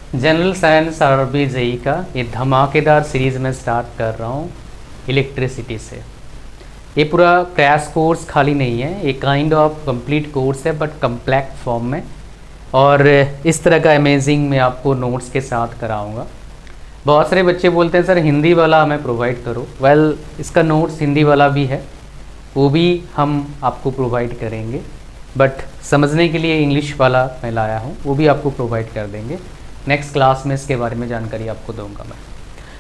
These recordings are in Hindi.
जनरल साइंस आरबी जेई का ये धमाकेदार सीरीज़ में स्टार्ट कर रहा हूँ इलेक्ट्रिसिटी से। ये पूरा क्रैश कोर्स खाली नहीं है, ये काइंड ऑफ कंप्लीट कोर्स है बट कम्प्लेक्स फॉर्म में, और इस तरह का अमेजिंग मैं आपको नोट्स के साथ कराऊंगा। बहुत सारे बच्चे बोलते हैं सर हिंदी वाला हमें प्रोवाइड करो। वेल, इसका नोट्स हिंदी वाला भी है, वो भी हम आपको प्रोवाइड करेंगे, बट समझने के लिए इंग्लिश वाला मैं लाया हूँ, वो भी आपको प्रोवाइड कर देंगे। नेक्स्ट क्लास में इसके बारे में जानकारी आपको दूंगा मैं।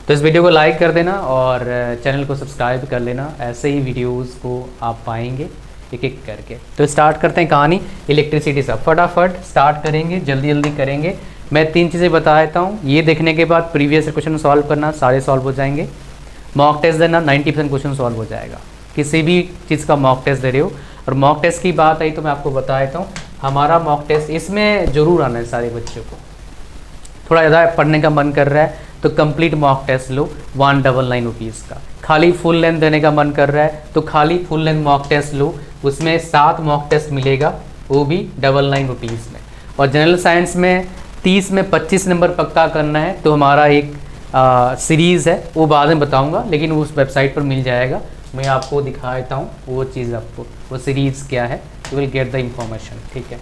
तो इस वीडियो को लाइक कर देना और चैनल को सब्सक्राइब कर लेना, ऐसे ही वीडियोस को आप पाएंगे एक एक करके। तो स्टार्ट करते हैं कहानी इलेक्ट्रिसिटी से। फटाफट स्टार्ट करेंगे, जल्दी जल्दी करेंगे। मैं 3 चीज़ें बता देता हूँ, ये देखने के बाद प्रीवियस क्वेश्चन सॉल्व करना, सारे सॉल्व हो जाएंगे। मॉक टेस्ट देना, 90% क्वेश्चन सॉल्व हो जाएगा। किसी भी चीज़ का मॉक टेस्ट दे रहे हो। और मॉक टेस्ट की बात आई तो मैं आपको बता देता हूँ, हमारा मॉक टेस्ट इसमें ज़रूर आना है सारे बच्चों को। थोड़ा ज़्यादा पढ़ने का मन कर रहा है तो कंप्लीट मॉक टेस्ट लो 199 रुपीज़ का। खाली फुल लेंथ देने का मन कर रहा है तो खाली फुल लेंथ मॉक टेस्ट लो, उसमें 7 मॉक टेस्ट मिलेगा, वो भी 99 रुपीज़ में। और जनरल साइंस में 30 में 25 नंबर पक्का करना है तो हमारा एक सीरीज़ है, वो बाद में बताऊँगा, लेकिन उस वेबसाइट पर मिल जाएगा। मैं आपको दिखा देता हूँ वो चीज़, आपको वो सीरीज़ क्या है, you will get the information. ठीक है,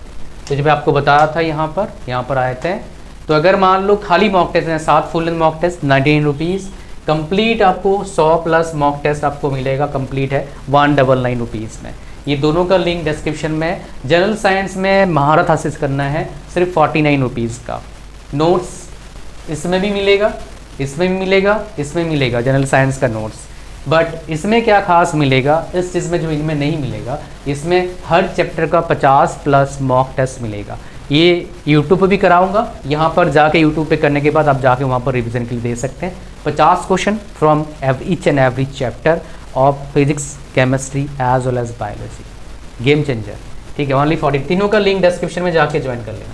तो जब मैं आपको बताया था यहाँ पर आए थे। तो अगर मान लो खाली मॉक टेस्ट है, 7 full length mock test 99 rupees, complete आपको 100 प्लस मॉक टेस्ट आपको मिलेगा, कंप्लीट है 199 रुपीज़ में। ये दोनों का लिंक डिस्क्रिप्शन में है। जनरल साइंस में महारत हासिल करना है सिर्फ 49 रुपीज़ का। नोट्स इसमें भी मिलेगा, इसमें भी मिलेगा, इसमें मिलेगा जनरल साइंस का नोट्स। बट इसमें क्या खास मिलेगा, इस चीज़ में जो इनमें नहीं मिलेगा, इसमें हर चैप्टर का 50 प्लस मॉक टेस्ट मिलेगा। ये यूट्यूब पे भी कराऊंगा, यहाँ पर जाके यूट्यूब पे करने के बाद आप जाके वहाँ पर रिवीजन के लिए दे सकते हैं। 50 question from each and every chapter of physics, chemistry as well as biology. Game changer, ठीक है। ओनली 40। तीनों का लिंक डिस्क्रिप्शन में जाके ज्वाइन कर लेना।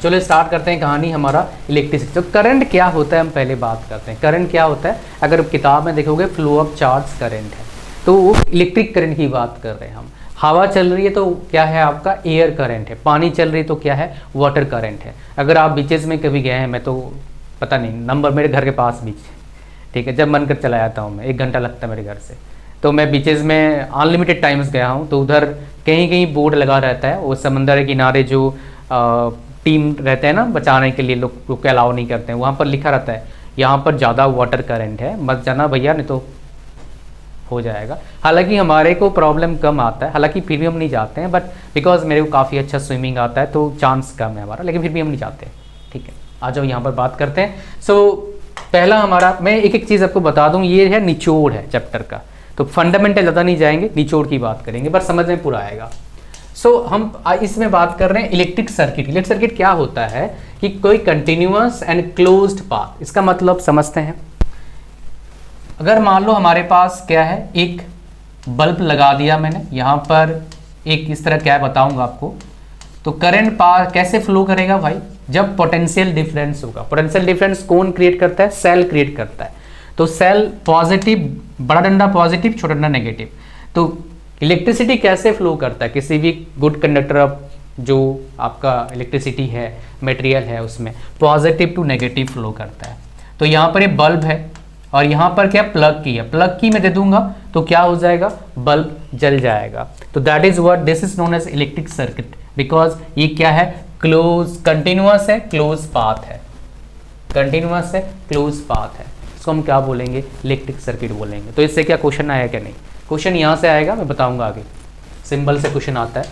चलो स्टार्ट करते हैं कहानी हमारा इलेक्ट्रिसिटी। तो करंट क्या होता है हम पहले बात करते हैं। करंट क्या होता है, अगर किताब में देखोगे फ्लो ऑफ चार्ज करंट है, तो वो इलेक्ट्रिक करंट की बात कर रहे हैं हम। हवा चल रही है तो क्या है आपका एयर करंट है, पानी चल रही है तो क्या है वाटर करंट है। अगर आप बीचेस में कभी गए हैं, मैं तो पता नहीं नंबर, मेरे घर के पास बीच है, ठीक है, जब मन कर चला जाता हूँ मैं, 1 घंटा लगता है मेरे घर से। तो मैं बीचेस में अनलिमिटेड टाइम्स गया हूँ, तो उधर कहीं कहीं बोर्ड लगा रहता है, वो समंदर के किनारे जो टीम रहते हैं ना बचाने के लिए, लोग को अलाउ नहीं करते हैं, वहाँ पर लिखा रहता है यहाँ पर ज़्यादा वाटर करंट है, मत जाना भैया नहीं तो हो जाएगा। हालांकि हमारे को प्रॉब्लम कम आता है, हालांकि फिर भी हम नहीं जाते हैं, बट बिकॉज मेरे को काफ़ी अच्छा स्विमिंग आता है तो चांस कम है हमारा, लेकिन फिर भी हम नहीं जाते। ठीक है, आ जाओ यहाँ पर बात करते हैं। सो पहला हमारा, मैं एक एक चीज़ आपको बता दूँ, ये है निचोड़ है चैप्टर का, तो फंडामेंटल ज़्यादा नहीं जाएंगे, निचोड़ की बात करेंगे, बस समझ में पूरा आएगा। सो हम इसमें बात कर रहे हैं इलेक्ट्रिक सर्किट। इलेक्ट्रिक सर्किट क्या होता है कि कोई कंटिन्यूअस एंड क्लोज्ड पाथ। इसका मतलब समझते हैं। अगर मान लो हमारे पास क्या है, एक बल्ब लगा दिया मैंने यहाँ पर, एक इस तरह क्या बताऊंगा आपको। तो करंट कैसे फ्लो करेगा भाई, जब पोटेंशियल डिफरेंस होगा। पोटेंशियल डिफरेंस कौन क्रिएट करता है, सेल क्रिएट करता है। तो सेल पॉजिटिव, बड़ा डंडा पॉजिटिव, छोटा डंडा नेगेटिव। तो इलेक्ट्रिसिटी कैसे फ्लो करता है, किसी भी गुड कंडक्टर ऑफ जो आपका इलेक्ट्रिसिटी है, मटेरियल है, उसमें पॉजिटिव टू नेगेटिव फ्लो करता है। तो यहाँ पर ये बल्ब है और यहाँ पर क्या प्लग की है, प्लग की मैं दे दूंगा तो क्या हो जाएगा, बल्ब जल जाएगा। तो that is what this is known as electric circuit, because ये क्या है, क्लोज, कंटिन्यूअस है, क्लोज पाथ है, कंटिन्यूअस है, क्लोज पाथ है। इसको हम क्या बोलेंगे, इलेक्ट्रिक सर्किट बोलेंगे। तो इससे क्या क्वेश्चन आया क्या नहीं, क्वेश्चन यहाँ से आएगा, मैं बताऊंगा आगे। सिंबल से क्वेश्चन आता है।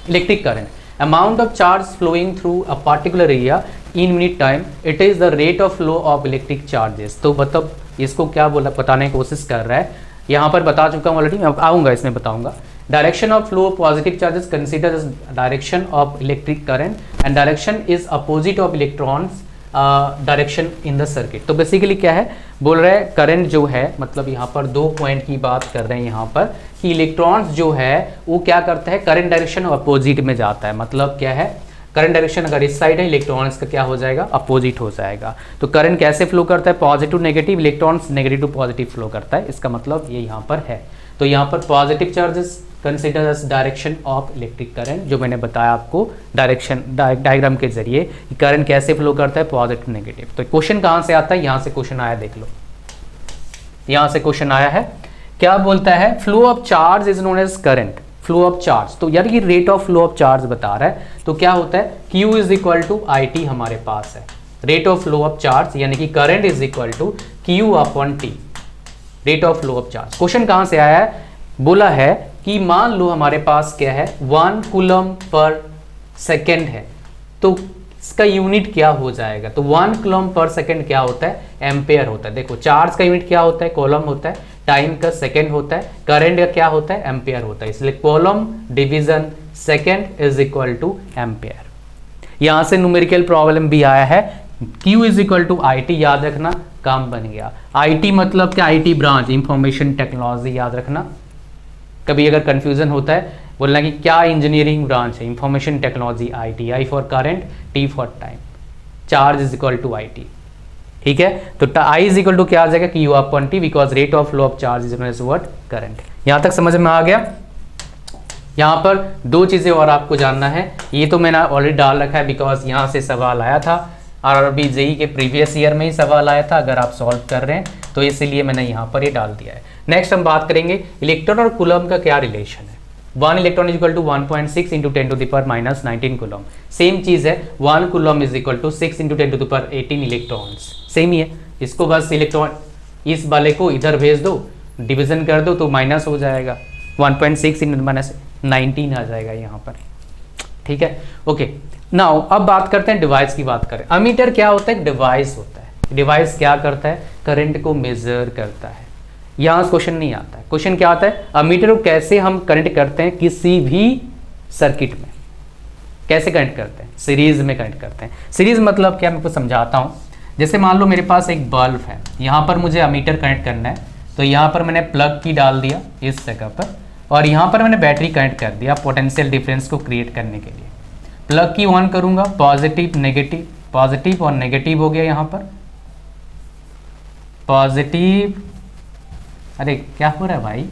Electric current, amount of charge flowing through a particular area in minute time, it is the rate of flow of electric charges. तो मतलब इसको क्या बोला, बताने की कोशिश कर रहा है। यहाँ पर बता चुका हूँ ऑलरेडी, मैं आऊँगा इसमें बताऊँगा। Direction of flow of positive charges consider as direction of electric current and direction is opposite of electrons direction in the circuit. तो बेसिकली क्या है, बोल रहे हैं करंट जो है, मतलब यहाँ पर 2 पॉइंट की बात कर रहे हैं यहाँ पर कि इलेक्ट्रॉन्स जो है वो क्या करता है, करंट डायरेक्शन अपोजिट में जाता है। मतलब क्या है, करंट डायरेक्शन अगर इस साइड है, इलेक्ट्रॉन्स का क्या हो जाएगा, अपोजिट हो जाएगा। तो करंट कैसे फ्लो करता है, positive to negative, electrons negative to positive flow करता है। इसका मतलब ये यहाँ पर है। तो यहाँ पर positive charges consider us direction of electric current, जो मैंने बताया आपको डायरेक्शन डायग्राम के जरिए कि करंट कैसे फ्लो करता है, पॉजिटिव नेगेटिव। तो क्वेश्चन कहाँ से आता है, यहाँ से क्वेश्चन आया, देख लो यहाँ से क्वेश्चन आया है। क्या बोलता है, flow of charge is known as current, flow of charge. तो यार ये rate of flow of charge बता रहा है, तो क्या होता है Q is equal to IT हमारे पास है, rate of flow of charge यानी कि current is equal to Q upon T, rate of flow of charge. Question कहां से आया है, बोला है कि मान लो हमारे पास क्या है 1 कूलम पर सेकेंड है, तो इसका यूनिट क्या हो जाएगा, तो 1 कूलम पर सेकेंड क्या होता है, एम्पेयर होता है। देखो चार्ज का यूनिट क्या होता है, कूलम होता है, टाइम का सेकेंड होता है, करंट का क्या होता है, एम्पेयर होता है, इसलिए coulomb division second is equal to ampere. यहां से न्यूमेरिकल प्रॉब्लम भी आया है, Q is equal to IT, याद रखना, काम बन गया। IT मतलब क्या, IT ब्रांच इंफॉर्मेशन टेक्नोलॉजी, याद रखना। कभी अगर कंफ्यूजन होता है बोलना कि क्या इंजीनियरिंग ब्रांच है, information technology IT, I for current, T for time, charge is equal to IT, ठीक है। तो I इज इक्वल टू क्या आ जाएगा, Q upon T, because rate of flow of charge is known as what, current. यहां तक समझ में आ गया। यहाँ पर दो चीजें और आपको जानना है, ये तो मैंने ऑलरेडी डाल रखा है बिकॉज यहाँ से सवाल आया था, RRB JEE के प्रीवियस ईयर में ही सवाल आया था, अगर आप सॉल्व कर रहे हैं तो इसलिए मैंने यहाँ पर ये डाल दिया है। नेक्स्ट हम बात करेंगे इलेक्ट्रॉन और कूलम का क्या रिलेशन है। 1 electron is equal to 1.6 into 10 to the power minus 19 coulomb. Same चीज है, 1 coulomb is equal to 6 into 10 to the power 18 electrons, same ही है। इसको बस इलेक्ट्रॉन इस वाले को इधर भेज दो, डिविजन कर दो तो माइनस हो जाएगा, 1.6 इंटू माइनस 19 आ जाएगा यहाँ पर, ठीक है। ओके, नाउ अब बात करते हैं डिवाइस की बात करें। अमीटर क्या होता है, डिवाइस होता है। डिवाइस क्या करता है, करंट को मेजर करता है। यहाँ क्वेश्चन नहीं आता है, क्वेश्चन क्या आता है, अमीटर को कैसे हम कनेक्ट करते हैं किसी भी सर्किट में, कैसे कनेक्ट करते हैं, सीरीज में कनेक्ट करते हैं। सीरीज मतलब क्या, मैं आपको समझाता हूँ। जैसे मान लो मेरे पास एक बल्ब है, यहाँ पर मुझे अमीटर कनेक्ट करना है, तो यहाँ पर मैंने प्लग की डाल दिया इस जगह पर, और यहाँ पर मैंने बैटरी कनेक्ट कर दिया पोटेंशियल डिफरेंस को क्रिएट करने के लिए। प्लग की ऑन करूंगा, पॉजिटिव नेगेटिव, पॉजिटिव और नेगेटिव हो गया यहाँ पर, पॉजिटिव, अरे क्या हो रहा है भाई,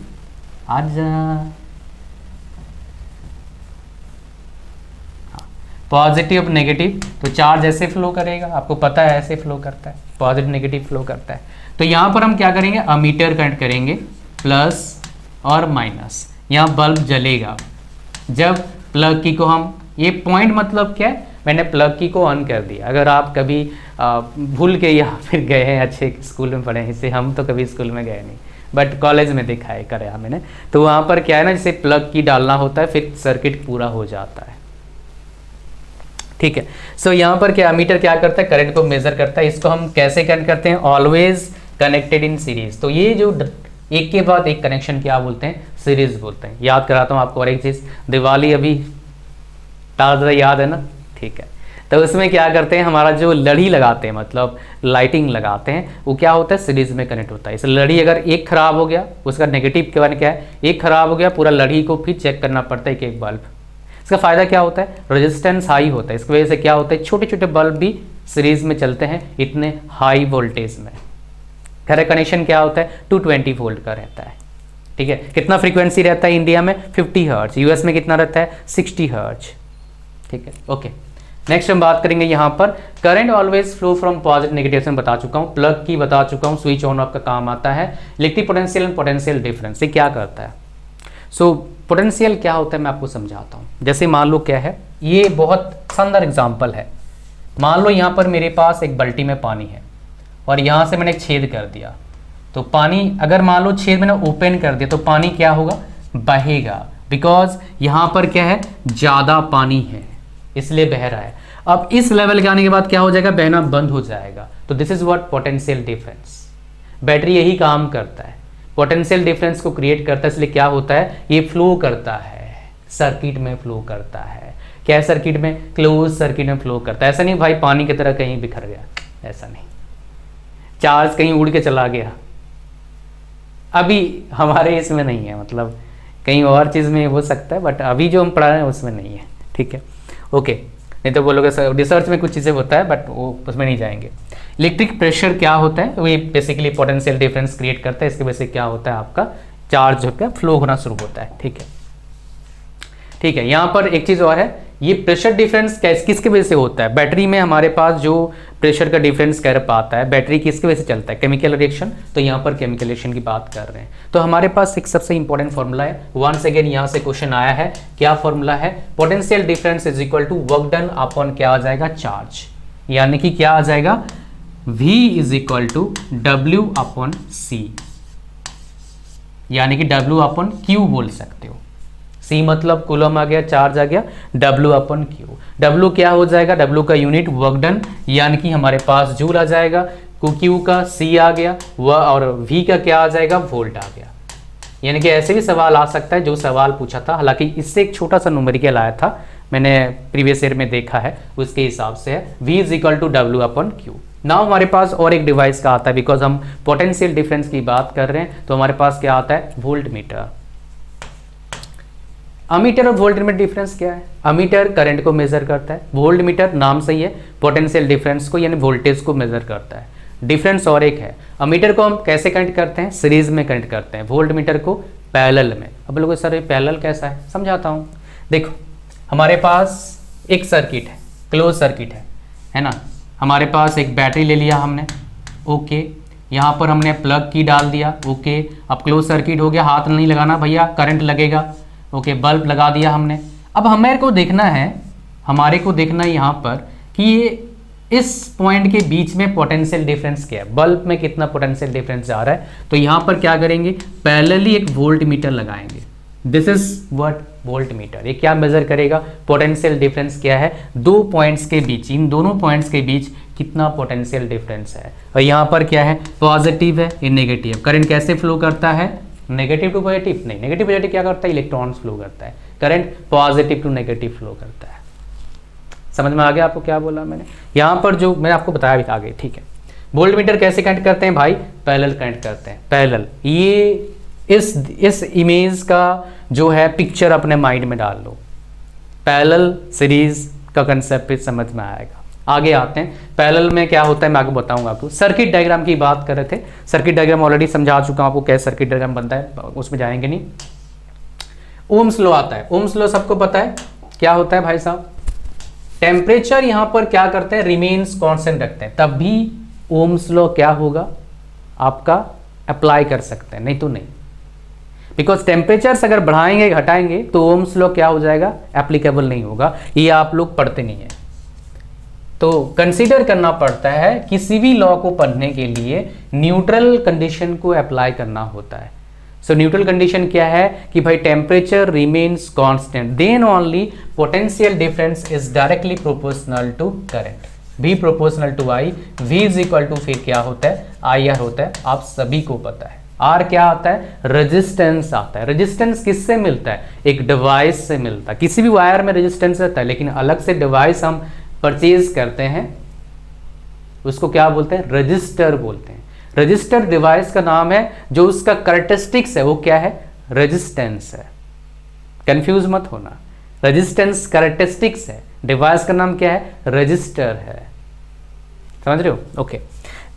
आज पॉजिटिव नेगेटिव, तो चार्ज ऐसे फ्लो करेगा, आपको पता है ऐसे फ्लो करता है, पॉजिटिव नेगेटिव फ्लो करता है। तो यहाँ पर हम क्या करेंगे, अमीटर कनेक्ट करेंगे, प्लस और माइनस, यहाँ बल्ब जलेगा। जब प्लग की को हम, ये पॉइंट मतलब क्या है, मैंने प्लग की को ऑन कर दिया। अगर आप कभी भूल के या फिर गए हैं, अच्छे स्कूल में पढ़े हैं, इससे हम तो कभी स्कूल में गए नहीं, बट कॉलेज में देखा है, कराया मैंने, तो वहाँ पर क्या है ना, जैसे प्लग की डालना होता है, फिर सर्किट पूरा हो जाता है, ठीक है। सो यहाँ पर क्या, अमीटर क्या करता है, करंट को मेजर करता है। इसको हम कैसे कनेक्ट करते हैं, ऑलवेज कनेक्टेड इन सीरीज। तो ये जो एक के बाद एक कनेक्शन क्या बोलते हैं, सीरीज बोलते हैं। याद कराता हूँ आपको और एक चीज़, दिवाली अभी ताज़ा याद है ना, ठीक है। तो उसमें क्या करते हैं, हमारा जो लड़ी लगाते हैं, मतलब लाइटिंग लगाते हैं, वो क्या होता है, सीरीज में कनेक्ट होता है। इस लड़ी अगर एक खराब हो गया, उसका नेगेटिव के बारे में क्या है, एक खराब हो गया, पूरा लड़ी को फिर चेक करना पड़ता है एक एक बल्ब। इसका फ़ायदा क्या होता है, रेजिस्टेंस हाई होता है, इसकी वजह से क्या होता है, छोटे छोटे बल्ब भी सीरीज में चलते हैं इतने हाई वोल्टेज में। करेक्ट कनेक्शन क्या होता है, 220 वोल्ट का रहता है, ठीक है। कितना फ्रीक्वेंसी रहता है इंडिया में, 50 हर्ट्ज, यूएस में कितना रहता है, 60 हर्ट्ज, ठीक है। ओके, नेक्स्ट हम बात करेंगे यहाँ पर, current always flow from positive negative से बता चुका हूँ, प्लग की बता चुका हूँ, स्विच ऑन ऑफ का काम आता है। Electric potential and potential difference, ये क्या करता है। सो पोटेंशियल क्या होता है मैं आपको समझाता हूँ। जैसे मान लो क्या है, ये बहुत शानदार एग्जाम्पल है। मान लो यहाँ पर मेरे पास एक बाल्टी में पानी है और यहाँ से मैंने एक छेद कर दिया, तो पानी अगर मान लो छेद मैंने ओपन कर दिया तो पानी क्या होगा, बहेगा, बिकॉज यहाँ पर क्या है, ज़्यादा पानी है इसलिए बह रहा है। अब इस लेवल के आने के बाद क्या हो जाएगा, बहना बंद हो जाएगा। तो this is what potential difference. Battery यही काम करता है, पोटेंशियल डिफरेंस को क्रिएट करता है, इसलिए क्या होता है, ये फ्लो करता है, सर्किट में फ्लो करता है। क्या सर्किट में, क्लोज सर्किट में फ्लो करता है। ऐसा नहीं भाई पानी की तरह कहीं बिखर गया, ऐसा नहीं, चार्ज कहीं उड़ के चला गया, अभी हमारे इसमें नहीं है, मतलब कहीं और चीज़ में हो सकता है, बट अभी जो हम पढ़ा रहे हैं उसमें नहीं है, ठीक है। ओके, नहीं तो बोलोगे सर रिसर्च में कुछ चीज़ें होता है, बट वो उसमें नहीं जाएंगे। इलेक्ट्रिक प्रेशर क्या होता है, वो बेसिकली पोटेंशियल डिफरेंस क्रिएट करता है, इसकी वजह से क्या होता है, आपका चार्ज जो है फ्लो होना शुरू होता है, ठीक है। ठीक है। यहाँ पर एक चीज़ और है, ये प्रेशर डिफरेंस किसके वजह से होता है? बैटरी में हमारे पास जो प्रेशर का डिफरेंस कर पाता है, बैटरी किसके वजह से चलता है? Chemical reaction. तो यहाँ पर केमिकल रिएक्शन की बात कर रहे हैं। तो हमारे पास एक सबसे इंपॉर्टेंट फॉर्मूला है, वंस अगेन यहाँ से क्वेश्चन आया है। क्या फॉर्मूला है? Potential difference is equal to work done upon क्या आ जाएगा? चार्ज। यानी कि क्या आ जाएगा? V is equal to W upon C, यानी कि W अपॉन Q बोल सकते हो। C मतलब कूलम आ गया, चार्ज आ गया, W अपॉन Q। W क्या हो जाएगा? W का यूनिट वर्क डन, यानी कि हमारे पास जूल आ जाएगा, Q का C आ गया, और V का क्या आ जाएगा? वोल्ट आ गया। यानी कि ऐसे भी सवाल आ सकता है जो सवाल पूछा था, हालांकि इससे एक छोटा सा न्यूमेरिकल आया था, मैंने प्रीवियस ईयर में देखा है, उसके हिसाब से है V is equal to W upon Q। Now हमारे पास और एक डिवाइस का आता है, बिकॉज हम पोटेंशियल डिफरेंस की बात कर रहे हैं, तो हमारे पास क्या आता है? Volt meter. अमीटर और वोल्ट मीटर डिफरेंस क्या है? अमीटर करंट को मेजर करता है, वोल्ट मीटर नाम सही है पोटेंशियल डिफरेंस को यानी वोल्टेज को मेजर करता है। डिफरेंस और एक है, अमीटर को हम कैसे कनेक्ट करते हैं? सीरीज में कनेक्ट करते हैं, वोल्ट मीटर को पैरेलल में। अब लोगों सर ये पैरेलल कैसा है? समझाता हूँ। देखो हमारे पास एक सर्किट है, क्लोज सर्किट है ना। हमारे पास एक बैटरी ले लिया हमने, ओके, यहाँ पर हमने प्लग की डाल दिया, ओके। अब क्लोज सर्किट हो गया, हाथ नहीं लगाना भैया, करंट लगेगा, ओके। बल्ब लगा दिया हमने। अब हमारे को देखना है यहाँ पर कि ये इस पॉइंट के बीच में पोटेंशियल डिफरेंस क्या है, बल्ब में कितना पोटेंशियल डिफरेंस आ रहा है। तो यहाँ पर क्या करेंगे? पैरेलली एक वोल्ट मीटर लगाएंगे। This is what? Volt meter. ये क्या मेजर करेगा? पोटेंशियल डिफरेंस क्या है दो पॉइंट्स के बीच, इन दोनों पॉइंट्स के बीच कितना पोटेंशियल डिफरेंस है। और यहाँ पर क्या है? पॉजिटिव है, ये नेगेटिव। करंट कैसे फ्लो करता है? नेगेटिव टू पॉजिटिव नहीं, नेगेटिव पॉजिटिव क्या करता है? इलेक्ट्रॉन्स फ्लो करता है। Current positive to negative flow करता है। समझ में आ गया आपको क्या बोला मैंने? यहाँ पर जो मैंने आपको बताया भी आगे, ठीक है। वोल्ट मीटर कैसे कनेक्ट करते हैं भाई? पैरेलल कनेक्ट करते हैं, पैरेलल। ये इस इमेज का जो है पिक्चर अपने माइंड में डाल लो, पैरेलल सीरीज का कंसेप्ट समझ में आएगा। आगे आते हैं, पैरेलल में क्या होता है मैं आगे बताऊंगा आपको। सर्किट डायग्राम की बात कर रहे थे, सर्किट डायग्राम ऑलरेडी समझा चुका हूं आपको कैसे सर्किट डायग्राम बनता है, उसमें जाएंगे नहीं। ओम्स लॉ आता है, ओम्स लॉ सबको पता है क्या होता है भाई साहब? टेम्परेचर यहां पर क्या करते हैं? रिमेन्स कांस्टेंट रखते हैं, तब भी ओम्स लॉ क्या होगा आपका? अप्लाई कर सकते हैं, नहीं तो नहीं। बिकॉज टेम्परेचर्स अगर बढ़ाएंगे घटाएंगे तो ओम्स लॉ क्या हो जाएगा? एप्लीकेबल नहीं होगा। ये आप लोग पढ़ते नहीं है, तो कंसीडर करना पड़ता है किसी भी लॉ को पढ़ने के लिए न्यूट्रल कंडीशन को अप्लाई करना होता है। सो न्यूट्रल कंडीशन क्या है कि भाई temperature remains constant, then only potential difference is directly proportional to current, V proportional to I, V is equal to फिर क्या होता है? IR होता है, आप सभी को पता है। R क्या आता है? रेजिस्टेंस आता है। रेजिस्टेंस किससे मिलता है? एक डिवाइस से मिलता है। किसी भी वायर में रेजिस्टेंस रहता है, लेकिन अलग से डिवाइस हम परचेज करते हैं, उसको क्या बोलते हैं? रजिस्टर बोलते हैं। रजिस्टर डिवाइस का नाम है, जो उसका कैरेक्टरिस्टिक्स है वो क्या है? रेजिस्टेंस है। कंफ्यूज मत होना, रेजिस्टेंस कैरेक्टरिस्टिक्स है, डिवाइस का नाम क्या है? रजिस्टर है। समझ रहे हो? ओके।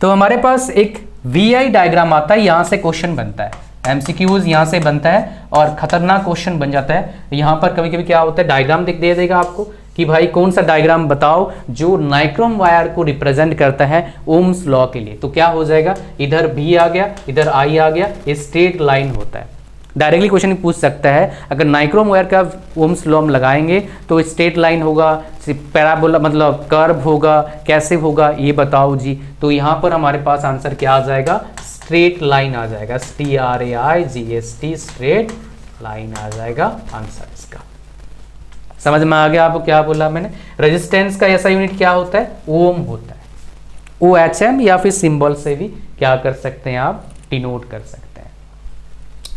तो हमारे पास एक VI डायग्राम आता है, यहां से क्वेश्चन बनता है, MCQs यहां से बनता है और खतरनाक क्वेश्चन बन जाता है। यहां पर कभी कभी क्या होता है, डायग्राम दे देगा आपको कि भाई कौन सा डायग्राम बताओ जो नाइक्रोम वायर को रिप्रेजेंट करता है ओम्स लॉ के लिए। तो क्या हो जाएगा? इधर V आ गया, इधर I आ गया, ये स्ट्रेट लाइन होता है। डायरेक्टली क्वेश्चन पूछ सकता है, अगर नाइक्रोम वायर का ओम्स लॉ हम लगाएंगे तो स्ट्रेट लाइन होगा, पैराबोला मतलब कर्व होगा, कैसे होगा ये बताओ जी। तो यहाँ पर हमारे पास आंसर क्या आ जाएगा? स्ट्रेट लाइन आ जाएगा, STRAIGST, स्ट्रेट लाइन आ जाएगा आंसर इसका। समझ में आ गया आपको क्या बोला मैंने? रेजिस्टेंस का ऐसा यूनिट क्या होता है? ओम होता है। OHM या फिर सिंबल से भी क्या कर सकते हैं आप? डिनोट कर सकते हैं।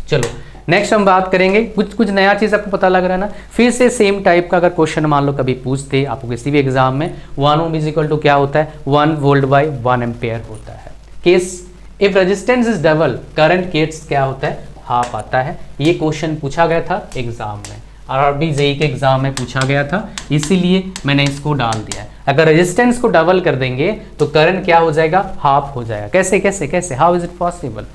चलो नेक्स्ट हम बात करेंगे, कुछ नया चीज आपको पता लग रहा है ना? फिर से सेम टाइप का अगर क्वेश्चन मान लो कभी पूछते आपको किसी भी एग्जाम में, 1 ओम इज इक्वल टू क्या होता है? 1 वोल्ट बाय 1 एम्पेयर होता है। Case if resistance is double, current case क्या होता है? हाफ आता है। ये क्वेश्चन पूछा गया था एग्जाम में, RRB JEE के एग्जाम में पूछा गया था, इसीलिए मैंने इसको डाल दिया है। अगर रेजिस्टेंस को डबल कर देंगे तो करंट क्या हो जाएगा? हाफ हो जाएगा। कैसे कैसे कैसे? How is it possible?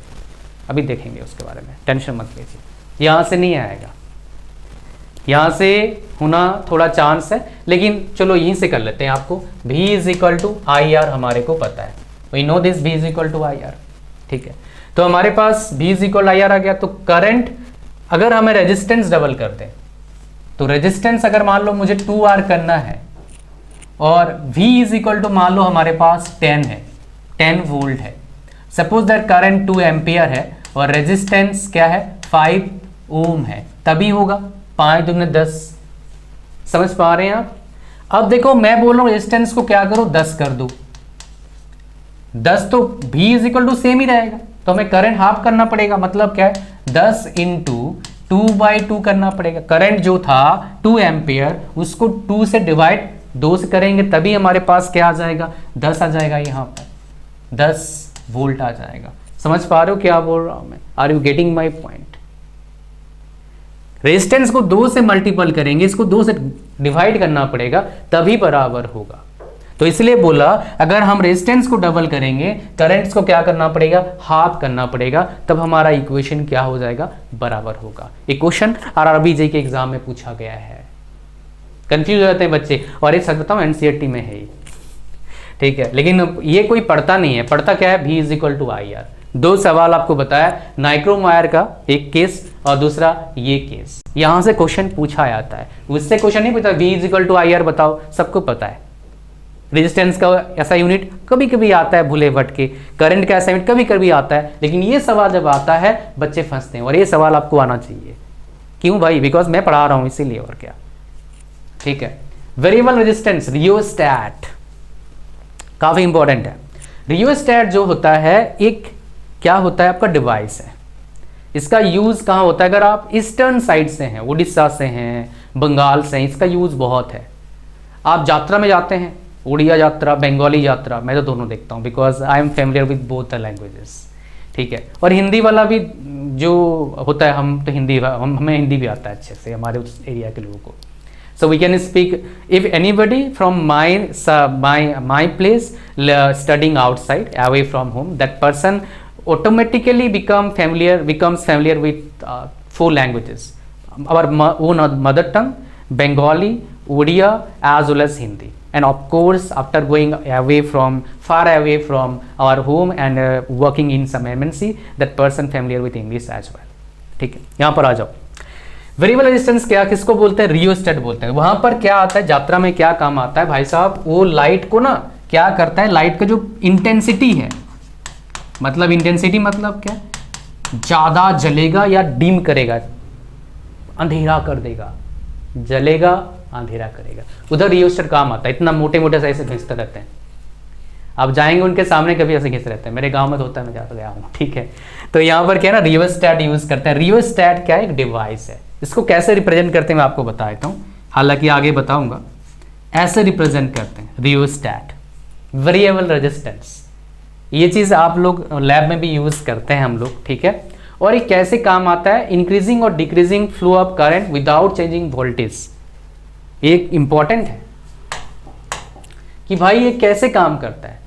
अभी देखेंगे उसके बारे में, टेंशन मत लीजिए, यहां से नहीं आएगा, यहाँ से होना थोड़ा चांस है, लेकिन चलो यहीं से कर लेते हैं। आपको V is equal to I R हमारे को पता है, we know this V is equal to I R. ठीक है, तो हमारे पास V is equal I R आ गया। तो करंट अगर हमें रेजिस्टेंस डबल कर दें, तो रेजिस्टेंस अगर मान लो मुझे 2R करना है और V इज इक्वल टू मान लो हमारे पास 10 है, 10 वोल्ट है। सपोज दैट करंट 2 एम्पियर है और रेजिस्टेंस क्या है 5 ओम है, तभी होगा 5 दूनी 10। समझ पा रहे हैं आप? अब देखो मैं बोल रहा हूं रेजिस्टेंस को क्या करो 10 कर दो, 10 तो V is equal to same ही रहेगा, तो हमें करंट हाफ करना पड़ेगा। मतलब क्या है 10 इंटू 2/2 करना पड़ेगा। करंट जो था 2 एम्पियर उसको 2 से डिवाइड 2 से करेंगे तभी हमारे पास क्या आ जाएगा 10 आ जाएगा, यहाँ पर 10 वोल्ट आ जाएगा। समझ पा रहे हो क्या बोल रहा हूं मैं? Are you getting my point? Resistance को 2 से मल्टीपल करेंगे, इसको 2 से डिवाइड करना पड़ेगा तभी बराबर होगा। तो इसलिए बोला अगर हम रेजिस्टेंस को डबल करेंगे, करंट्स को क्या करना पड़ेगा हाफ करना पड़ेगा, तब हमारा इक्वेशन क्या हो जाएगा बराबर होगा। एक क्वेश्चन आरआरबी के एग्जाम में पूछा गया है, कंफ्यूज हो जाते हैं बच्चे। और एक सच बताऊं एनसीईआरटी में है, ठीक है, लेकिन ये कोई पढ़ता नहीं है। पढ़ता क्या है V is equal to I R. 2 सवाल आपको बताया, नाइक्रोमायर का एक केस और दूसरा ये केस, यहां से क्वेश्चन पूछा जाता है। उससे क्वेश्चन नहीं पूछा V is equal to I R बताओ, सबको पता है। रेजिस्टेंस का ऐसा यूनिट कभी कभी आता है भूले भटके, करंट का ऐसा यूनिट कभी कभी आता है, लेकिन ये सवाल जब आता है बच्चे फंसते हैं। और ये सवाल आपको आना चाहिए। क्यों भाई? बिकॉज मैं पढ़ा रहा हूं इसीलिए, और क्या। ठीक है, वेरिएबल रेजिस्टेंस रियोस्टैट काफी इंपॉर्टेंट है। रियोस्टैट जो होता है एक क्या होता है आपका डिवाइस है। इसका यूज कहाँ होता है? अगर आप ईस्टर्न साइड से हैं, उड़ीसा से हैं, बंगाल से हैं, इसका यूज बहुत है। आप यात्रा में जाते हैं, उड़िया यात्रा, बंगाली यात्रा, मैं तो दोनों देखता हूँ because I am familiar with both the languages. ठीक है, और हिंदी वाला भी जो होता है, हम तो हिंदी, हमें हिंदी भी आता है अच्छे से, हमारे उस एरिया के लोगों को। So we can speak, if anybody from my place studying outside away from home, that person automatically becomes familiar with 4 languages, our own mother tongue, Bengali, Odia, as well as Hindi. And of course after going far away from our home and working in some MNC, that person familiar with English as well. ठीक है, यहाँ पर आ जाओ। वेरिएबल रेजिस्टेंस क्या किसको बोलते हैं? रियोस्टेट बोलते हैं। वहां पर क्या आता है, यात्रा में क्या काम आता है भाई साहब? वो लाइट को ना क्या करता है, लाइट का जो इंटेंसिटी है, मतलब इंटेंसिटी मतलब क्या, ज्यादा जलेगा या डिम करेगा, अंधेरा कर देगा, जलेगा अंधेरा करेगा, उधर रियोस्टेट काम आता है। इतना मोटे मोटे से ऐसे घिसते रहते हैं, आप जाएंगे उनके सामने कभी ऐसे घिस रहते हैं, मेरे गांव में तो होता है, मैं जाता गया हूँ। ठीक है, तो यहाँ पर क्या है ना, रियोस्टैट यूज करते हैं। रियोस्टैट क्या है? एक डिवाइस है। इसको कैसे रिप्रेजेंट करते हैं मैं आपको बता देता हूँ, हालांकि आगे बताऊंगा। ऐसे रिप्रेजेंट करते हैं रियोस्टैट, वेरिएबल रेजिस्टेंस। ये चीज़ आप लोग लैब में भी यूज करते हैं हम लोग, ठीक है। और ये कैसे काम आता है? इंक्रीजिंग और decreasing flow of current without changing voltage. ये इंपॉर्टेंट है कि भाई ये कैसे काम करता है।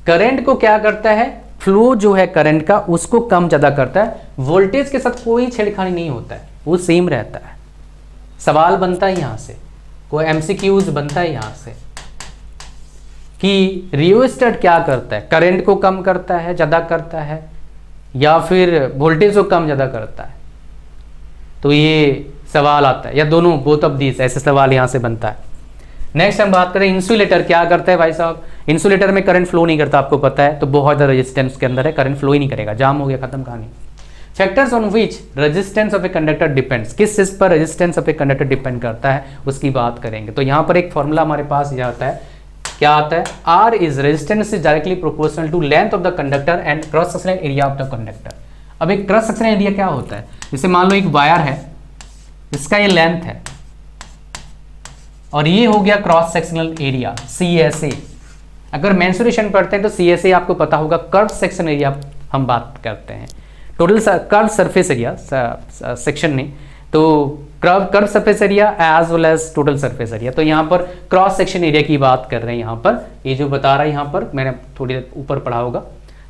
करंट को क्या करता है, फ्लो जो है करंट का उसको कम ज़्यादा करता है, वोल्टेज के साथ कोई छेड़खानी नहीं होता है, वो सेम रहता है। सवाल बनता है यहाँ से, कोई एमसीक्यूज बनता है यहाँ से कि रियोस्टेट क्या करता है, करंट को कम करता है, ज़्यादा करता है, या फिर वोल्टेज को कम ज़्यादा करता है। तो ये सवाल आता है, या दोनों, बोथ ऑफ दीज, ऐसे सवाल यहाँ से बनता है। नेक्स्ट हम बात करें इंसुलेटर क्या करता है भाई साहब। इंसुलेटर में करंट फ्लो नहीं करता, आपको पता है, तो बहुत ज़्यादा रेजिस्टेंस के अंदर है, करंट फ्लो ही नहीं करेगा, जाम हो गया, खत्म कहानी। Factors on which resistance of a conductor depends, किस चीज पर resistance of a conductor depend करता है उसकी बात करेंगे। तो यहाँ पर एक फॉर्मूला हमारे पास यह आता है, क्या आता है? R is resistance is directly proportional to length of the conductor and cross sectional area of the conductor. अब एक क्रॉस सेक्शनल एरिया क्या होता है? जैसे मान लो एक वायर है, इसका ये लेंथ है और ये हो गया क्रॉस सेक्शनल एरिया CSA। अगर मेंसुरेशन पढ़ते हैं तो CSA आपको पता होगा, कर्व सेक्शन एरिया हम बात करते हैं, total curve surface area, section नहीं, तो curve surface area as well as total surface area. तो यहाँ पर क्रॉस सेक्शन एरिया की बात कर रहे हैं। यहाँ पर ये जो बता रहा है, यहाँ पर मैंने थोड़ी देर ऊपर पढ़ा होगा।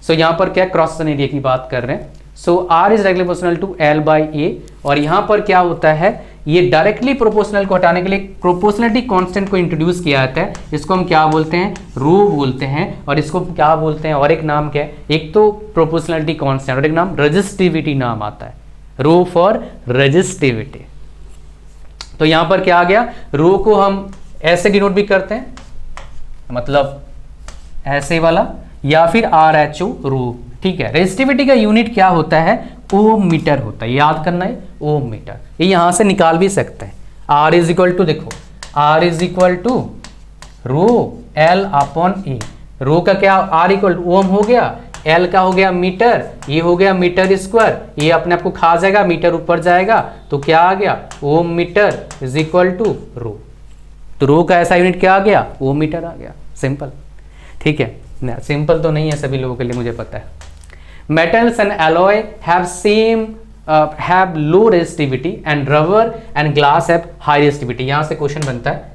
सो यहाँ पर क्या क्रॉस सेक्शन एरिया की बात कर रहे हैं। So R is directly proportional to L/A, और यहाँ पर क्या होता है, ये डायरेक्टली प्रोपोर्शनल को हटाने के लिए प्रोपोर्शनलिटी कांस्टेंट को इंट्रोड्यूस किया जाता है। इसको हम क्या बोलते हैं, रो बोलते हैं। और इसको क्या बोलते हैं, और एक नाम क्या है, एक तो प्रोपोर्शनलिटी कांस्टेंट और एक नाम रेजिस्टिविटी नाम आता है, रो फॉर रेजिस्टिविटी। तो यहां पर क्या आ गया, रो को हम ऐसे डिनोट भी करते हैं, मतलब ऐसे वाला, या फिर RHO रो, ठीक है। रेजिस्टिविटी का यूनिट क्या होता है, ओम मीटर होता है, याद करना है, ओम मीटर। ये यहां से निकाल भी सकते हैं। R इज इक्वल टू, देखो R is equal to rho L upon A. Rho का क्या, R इक्वल टू ओम हो गया, L का हो गया मीटर, ये हो गया मीटर स्क्वायर, ये अपने आप को खा जाएगा, मीटर ऊपर जाएगा तो क्या आ गया, ओम मीटर इज इक्वल टू रो। तो रो का ऐसा यूनिट क्या आ गया, ओम मीटर आ गया, सिंपल, ठीक है ना। सिंपल तो नहीं है सभी लोगों के लिए, मुझे पता है। Metals and alloy have low resistivity and rubber and glass have high resistivity. यहां से क्वेश्चन बनता है,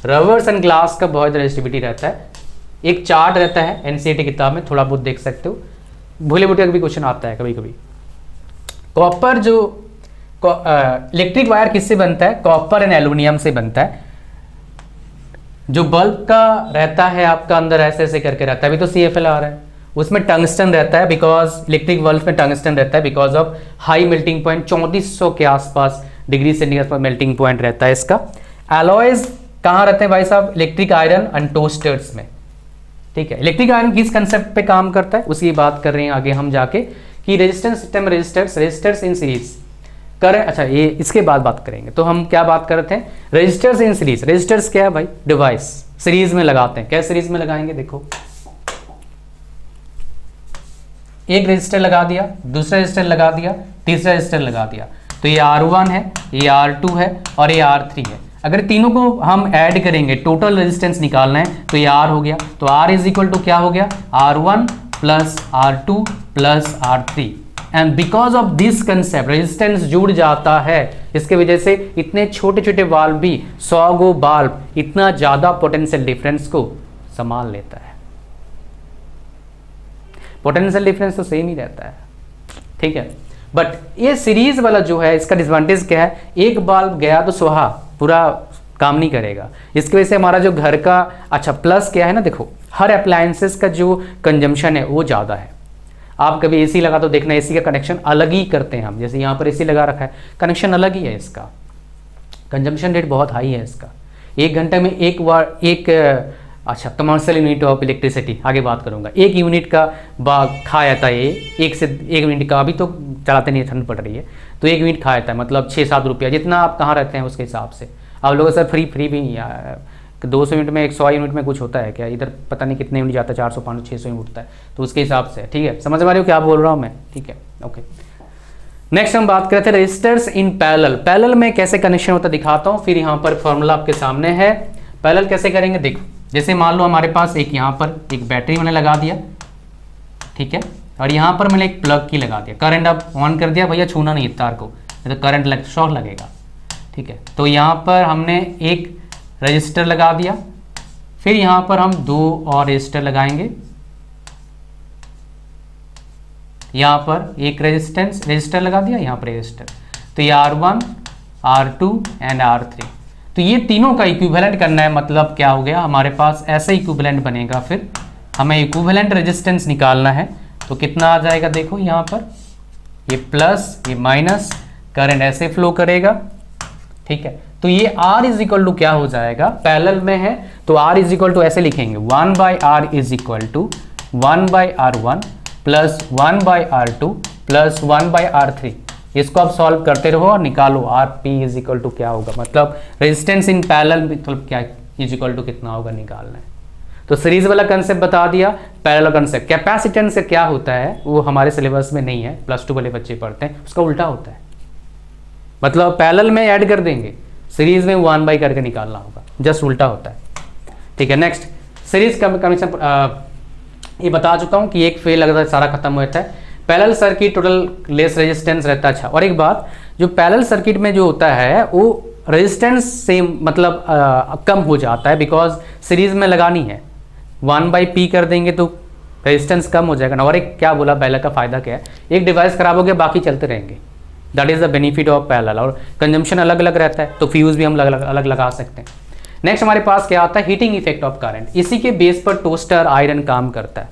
रबर्स एंड ग्लास का बहुत रेजिस्टिविटी रहता है। एक चार्ट रहता है एनसीईआरटी किताब में, थोड़ा बहुत देख सकते हो, भूले भुटे का भी क्वेश्चन आता है कभी कभी। कॉपर जो इलेक्ट्रिक वायर किससे बनता है, कॉपर एंड एल्यूमिनियम से बनता है। जो बल्ब का रहता है आपका अंदर ऐसे ऐसे करके रहता है, अभी तो CFL आ रहा है, उसमें टंगस्टन रहता है, बिकॉज इलेक्ट्रिक बल्ब में टंगस्टन रहता है because of high melting point, 3400 के आसपास डिग्री सेंटीग्रेड पर मेल्टिंग पॉइंट रहता है इसका। एलॉयज कहाँ रहते हैं भाई साहब, इलेक्ट्रिक आयरन एंड टोस्टर्स में, ठीक है। इलेक्ट्रिक आयरन किस कंसेप्ट पे काम करता है उसकी बात कर रहे हैं आगे हम जाके, कि resistance system resistors in series करें। अच्छा, ये इसके बाद बात करेंगे। तो हम क्या बात कर रहे थे, रेजिस्टर्स इन सीरीज। रेजिस्टर्स क्या है भाई, डिवाइस सीरीज में लगाते हैं। क्या सीरीज में लगाएंगे, देखो एक रेजिस्टर लगा दिया, दूसरा रेजिस्टर लगा दिया, तीसरा रेजिस्टर लगा दिया, तो ये R1 है, ये R2 है और ये R3 है। अगर तीनों को हम ऐड करेंगे, टोटल रेजिस्टेंस निकालना है, तो ये R हो गया। तो R इज इक्वल टू क्या हो गया, R1 plus R2 plus R3। And because of this concept resistance जुड़ जाता है, इसके वजह से इतने छोटे छोटे वाल्व भी 100 गो वाल्व इतना ज्यादा पोटेंशियल डिफरेंस को संभाल लेता है। पोटेंशियल डिफरेंस तो सेम ही रहता है, ठीक है। बट ये सीरीज वाला जो है, इसका डिसएडवांटेज क्या है, एक वाल्व गया तो सुहा, पूरा काम नहीं करेगा। इसकी वजह से हमारा जो घर का, अच्छा प्लस क्या है ना, देखो हर अप्लायंसेस का जो कंजम्पशन है वो ज़्यादा है। आप कभी एसी लगा तो देखना, एसी का कनेक्शन अलग ही करते हैं हम, जैसे यहाँ पर एसी लगा रखा है, कनेक्शन अलग ही है, इसका कंजम्पशन रेट बहुत हाई है इसका। 1 घंटे में एक अच्छा कमर्शियल यूनिट ऑफ इलेक्ट्रिसिटी, आगे बात करूंगा, 1 यूनिट का खा जाता है, 1 यूनिट का, अभी तो चलाते नहीं, ठंड पड़ रही है, तो 1 यूनिट खा जाता है, मतलब 6-7 रुपया, जितना आप कहाँ रहते हैं उसके हिसाब से। आप लोगों सर फ्री भी 200 यूनिट में 100 यूनिट में कुछ होता है क्या, इधर पता नहीं कितने यूनिट जाता है, 400 500 600 यूनिट उठता है, तो उसके हिसाब से, ठीक है। समझ पा रहे हो क्या बोल रहा हूँ मैं, ठीक है, ओके। नेक्स्ट हम बात करते हैं रेजिस्टर्स इन पैरेलल। पैरेलल में कैसे कनेक्शन होता है दिखाता हूँ, फिर यहाँ पर फॉर्मूला आपके सामने है। पैरेलल कैसे करेंगे, देखो जैसे मान लो हमारे पास एक यहाँ पर एक बैटरी मैंने लगा दिया, ठीक है, और यहाँ पर मैंने एक प्लग की लगा दिया, करंट अब ऑन कर दिया, भैया छूना नहीं तार को, तो करंट शॉक लगेगा, ठीक है। तो यहाँ पर हमने एक रजिस्टर लगा दिया, फिर यहाँ पर हम 2 और रजिस्टर लगाएंगे, यहाँ पर एक रजिस्टर लगा दिया, यहाँ पर रजिस्टर, तो ये R1 R2 एंड R3। तो ये तीनों का इक्विवेलेंट करना है, मतलब क्या हो गया, हमारे पास ऐसा इक्विवेलेंट बनेगा। फिर हमें इक्विवेलेंट रेजिस्टेंस निकालना है, तो कितना आ जाएगा, देखो यहाँ पर ये प्लस ये माइनस, करंट ऐसे फ्लो करेगा, ठीक है। तो ये R इज इक्वल टू क्या हो जाएगा, पैरेलल में है तो R इज इक्वल टू ऐसे लिखेंगे, 1/R is equal to 1/R1 plus 1/R2 plus 1/R3। इसको आप सॉल्व करते रहो और निकालो Rp इज इक्वल टू क्या होगा, मतलब रेजिस्टेंस इन पैरेलल मतलब क्या इज इक्वल टू कितना होगा निकालना है। तो सीरीज वाला कंसेप्ट बता दिया, पैरेलल कंसेप्ट। कैपेसिटेंस से क्या होता है वो हमारे सिलेबस में नहीं है, +2 वाले बच्चे पढ़ते हैं, उसका उल्टा होता है, मतलब पैरेलल में ऐड कर देंगे, सीरीज में 1/, करके निकालना होगा, जस्ट उल्टा होता है, ठीक है। नेक्स्ट सीरीज कनेक्शन, ये बता चुका हूँ कि एक फेल लगता सारा खत्म होता है। Parallel circuit total less resistance रहता है। अच्छा, और एक बात, जो पैरेलल सर्किट में जो होता है वो रेजिस्टेंस से मतलब कम हो जाता है, बिकॉज सीरीज में लगानी है, 1/P कर देंगे तो रेजिस्टेंस कम हो जाएगा ना। और एक क्या बोला पहले का फायदा क्या है, एक डिवाइस खराब हो गया बाकी चलते रहेंगे, that is the benefit of parallel. और कंजम्पशन अलग अलग रहता है तो फ्यूज़ भी हम अलग लगा सकते हैं। नेक्स्ट हमारे पास क्या आता है, हीटिंग इफेक्ट ऑफ करंट। इसी के बेस पर टोस्टर आयरन काम करता है।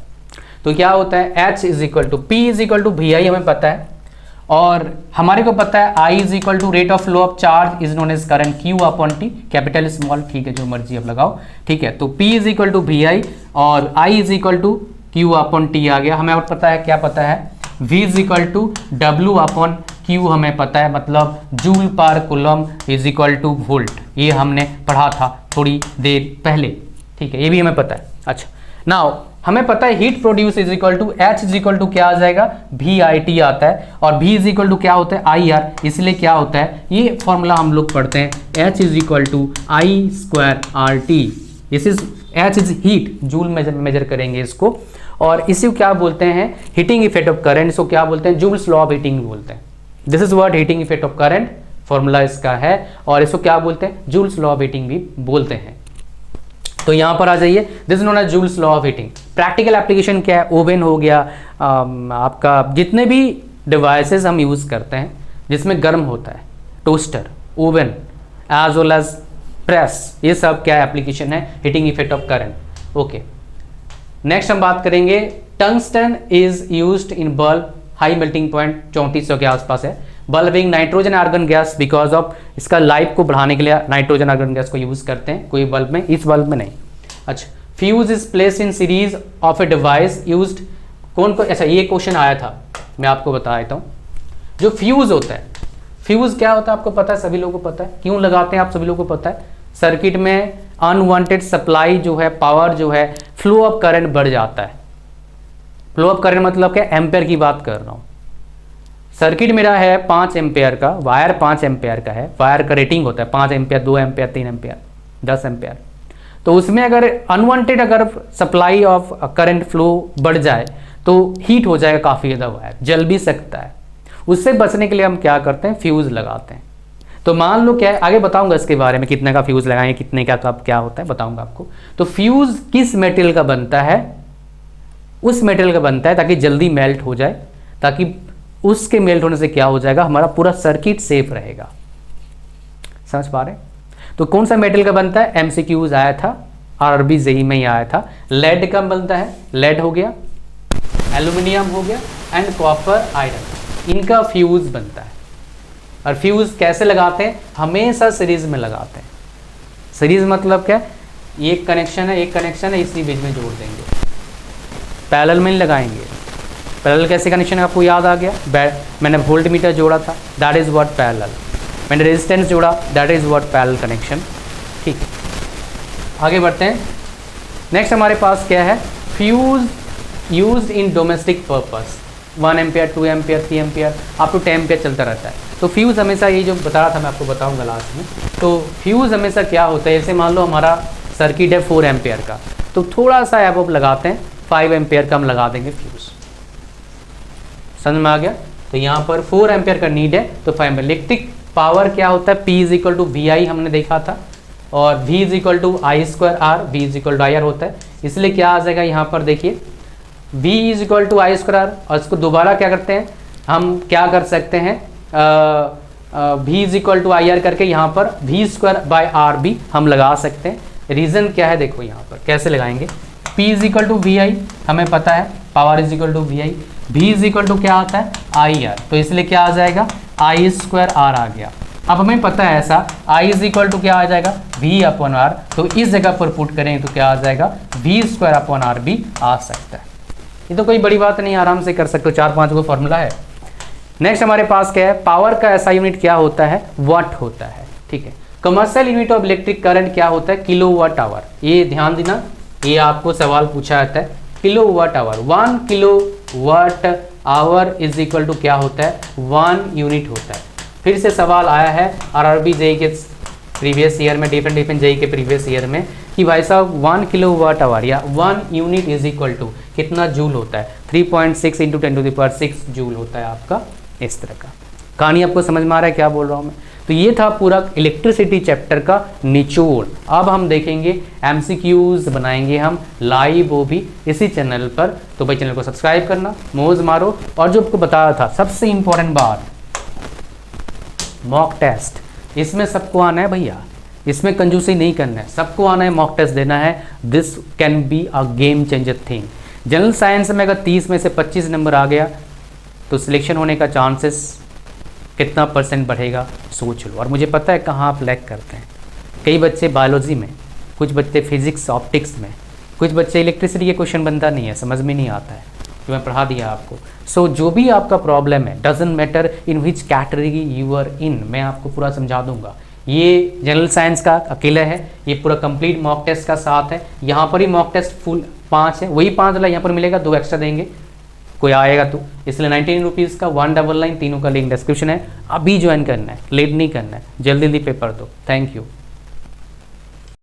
तो क्या होता है, H is equal to P is equal to VI हमें पता है, और हमारे को पता है I is equal to rate of flow of charge is known as current Q upon T, capital small, ठीक है, जो मर्जी आप लगाओ, ठीक है। तो P is equal to VI और I is equal to Q upon T आ गया। हमें और पता है, क्या पता है, V is equal to W upon Q हमें पता है, मतलब joule per coulomb is equal to volt, ये हमने पढ़ा था थोड़ी देर पहले, ठीक है, ये भी हमें पता है। अच्छा, नाउ हमें पता है heat produce is equal to H is equal to क्या आ जाएगा, VIT आता है, और V इज इक्वल टू क्या होता है, IR, इसलिए क्या होता है, ये फॉर्मूला हम लोग पढ़ते हैं, H is equal to I²RT। This is H is heat, joule measure करेंगे इसको, और इसी को क्या बोलते हैं, हीटिंग इफेक्ट ऑफ करंट, इसको क्या बोलते हैं, जूल्स लॉ ऑफ हीटिंग बोलते हैं। This is what heating effect of current, formula इसका है, और इसको क्या बोलते हैं, जूल्स लॉ ऑफ हीटिंग भी बोलते हैं। तो यहाँ पर आ जाइए, this is known as joules law of heating. Practical application क्या है, ओवन हो गया, आपका जितने भी डिवाइसेस हम यूज़ करते हैं जिसमें गर्म होता है, toaster, oven, as well as press, ये सब क्या एप्लीकेशन है, heating effect of current. Okay, next हम बात करेंगे, tungsten is used in bulb, high melting point 3400 के आसपास है। Bulb in nitrogen argon gas, because of इसका लाइफ को बढ़ाने के लिए नाइट्रोजन आर्गन गैस को यूज करते हैं कोई बल्ब में, इस बल्ब में नहीं। अच्छा, fuse is place in series of a device used, कौन को, अच्छा ये क्वेश्चन आया था, मैं आपको बता देता हूँ। जो फ्यूज होता है, फ्यूज क्या होता है आपको पता है, सभी लोगों को पता है, क्यों लगाते हैं आप सभी लोगों को पता है, सर्किट में अनवांटेड सप्लाई जो है, पावर जो है, फ्लो ऑफ करंट बढ़ जाता है। फ्लो ऑफ करंट मतलब क्या, एम्पेयर की बात कर रहा हूँ। सर्किट मेरा है 5 एम्पेयर का, वायर 5 एम्पेयर का है, वायर का रेटिंग होता है 5 एम्पेयर, 2 एम्पेयर, 3 एम्पेयर, 10 एम्पेयर। तो उसमें अगर अनवांटेड अगर सप्लाई ऑफ करंट फ्लो बढ़ जाए तो हीट हो जाएगा काफ़ी ज़्यादा, वायर जल भी सकता है। उससे बचने के लिए हम क्या करते हैं, फ्यूज़ लगाते हैं। तो मान लो क्या है, आगे बताऊंगा इसके बारे में, कितने का फ्यूज़ लगाएं, कितने का कब क्या होता है बताऊंगा आपको। तो फ्यूज़ किस मेटेरियल का बनता है, उस मेटेरियल का बनता है ताकि जल्दी मेल्ट हो जाए, ताकि उसके मेल्ट होने से क्या हो जाएगा, हमारा पूरा सर्किट सेफ रहेगा। समझ पा रहे हैं? तो कौन सा मेटल का बनता है, MCQs आया था, RRB जेई में ही आया था। लेड का बनता है, लेड हो गया, एल्यूमिनियम हो गया, एंड कॉपर आयरन, इनका फ्यूज बनता है। और फ्यूज कैसे लगाते हैं, हमेशा सीरीज में लगाते हैं। सीरीज मतलब क्या, एक कनेक्शन है, एक कनेक्शन है, इसी बीच में जोड़ देंगे, पैरेलल में लगाएंगे। पैरेलल कैसे कनेक्शन है आपको याद आ गया, मैंने वोल्ट मीटर जोड़ा था, दैट इज व्हाट पैरेलल। मैंने रेजिस्टेंस जोड़ा, that is what parallel connection. ठीक, आगे बढ़ते हैं। नेक्स्ट हमारे पास क्या है, fuse used in domestic purpose, 1 ampere, 2 ampere, 3 ampere, up to 10 ampere चलता रहता है। तो फ्यूज़ हमेशा, ये जो बता रहा था मैं आपको बताऊंगा लास्ट में। तो फ्यूज़ हमेशा क्या होता है, जैसे मान लो हमारा सर्किट है 4 एम्पियर का, तो थोड़ा सा एबव लगाते हैं, 5 एम्पियर का हम लगा देंगे फ्यूज़। समझ में आ गया? तो यहाँ पर 4 एम्पियर का नीड है, तो 5 एम्पियर। इलेक्ट्रिक पावर क्या होता है, P is equal to VI हमने देखा था, और V is equal to I²R, V is equal to IR होता है। इसलिए क्या आ जाएगा यहाँ पर देखिए, V is equal to I²R, और इसको दोबारा क्या करते हैं, हम क्या कर सकते हैं, V is equal to IR करके यहाँ पर V²/R भी हम लगा सकते हैं। रीज़न क्या है, देखो यहाँ पर कैसे लगाएंगे, P is equal to VI हमें पता है, power is equal to VI, V is equal to क्या आता है IR, तो इसलिए क्या आ जाएगा I²R आ गया। अब हमें पता है ऐसा, I इज इक्वल टू क्या आ जाएगा V/R, तो इस जगह पर पुट करेंगे तो क्या आ जाएगा V²/R भी आ सकता है। ये तो कोई बड़ी बात नहीं, आराम से कर सकते हो, 4-5 को फॉर्मूला है। नेक्स्ट हमारे पास क्या है, पावर का ऐसा यूनिट क्या होता है, वाट होता है। ठीक है, commercial unit of electric current क्या होता है, किलोवाट आवर। ये ध्यान देना, ये आपको सवाल पूछा जाता है, kilowatt hour. 1 kilowatt hour is equal to क्या होता है, 1 यूनिट होता है। फिर से सवाल आया है RRB जेई के प्रीवियस ईयर में, डिफरेंट जेई के प्रीवियस ईयर में, कि भाई साहब 1 किलोवाट आवर या 1 यूनिट इज इक्वल टू कितना जूल होता है, 3.6 × 10⁶ जूल होता है आपका। इस तरह का कहानी आपको समझ में आ रहा है क्या बोल रहा हूँ मैं? तो ये था पूरा इलेक्ट्रिसिटी चैप्टर का निचोड़। अब हम देखेंगे MCQs बनाएंगे हम लाइव, वो भी इसी चैनल पर। तो भाई चैनल को सब्सक्राइब करना, मौज मारो। और जो आपको बताया था सबसे इम्पोर्टेंट बात, मॉक टेस्ट, इसमें सबको आना है भैया, इसमें कंजूसी नहीं करना है, सबको आना है, मॉक टेस्ट देना है। This can be a game changer thing. General science में अगर 30 में से 25 नंबर आ गया तो सिलेक्शन होने का चांसेस कितना % बढ़ेगा, सोच लो। और मुझे पता है कहाँ आप लैग करते हैं। कई बच्चे बायोलॉजी में, कुछ बच्चे फिजिक्स ऑप्टिक्स में, कुछ बच्चे इलेक्ट्रिसिटी के क्वेश्चन बनता नहीं है, समझ में नहीं आता है, जो मैं पढ़ा दिया आपको। सो जो भी आपका प्रॉब्लम है, doesn't matter in which category you are in, मैं आपको पूरा समझा दूंगा। ये जनरल साइंस का अकेला है, ये पूरा कंप्लीट मॉक टेस्ट का साथ है। यहाँ पर ही मॉक टेस्ट फुल 5 है, वही 5 वाला यहाँ पर मिलेगा, 2 एक्स्ट्रा देंगे कोई आएगा तो, इसलिए 19 रुपीज़ का 199, तीनों का लिंक डिस्क्रिप्शन है। अभी ज्वाइन करना है, लेट नहीं करना है, जल्दी जल्दी पेपर दो। Thank you.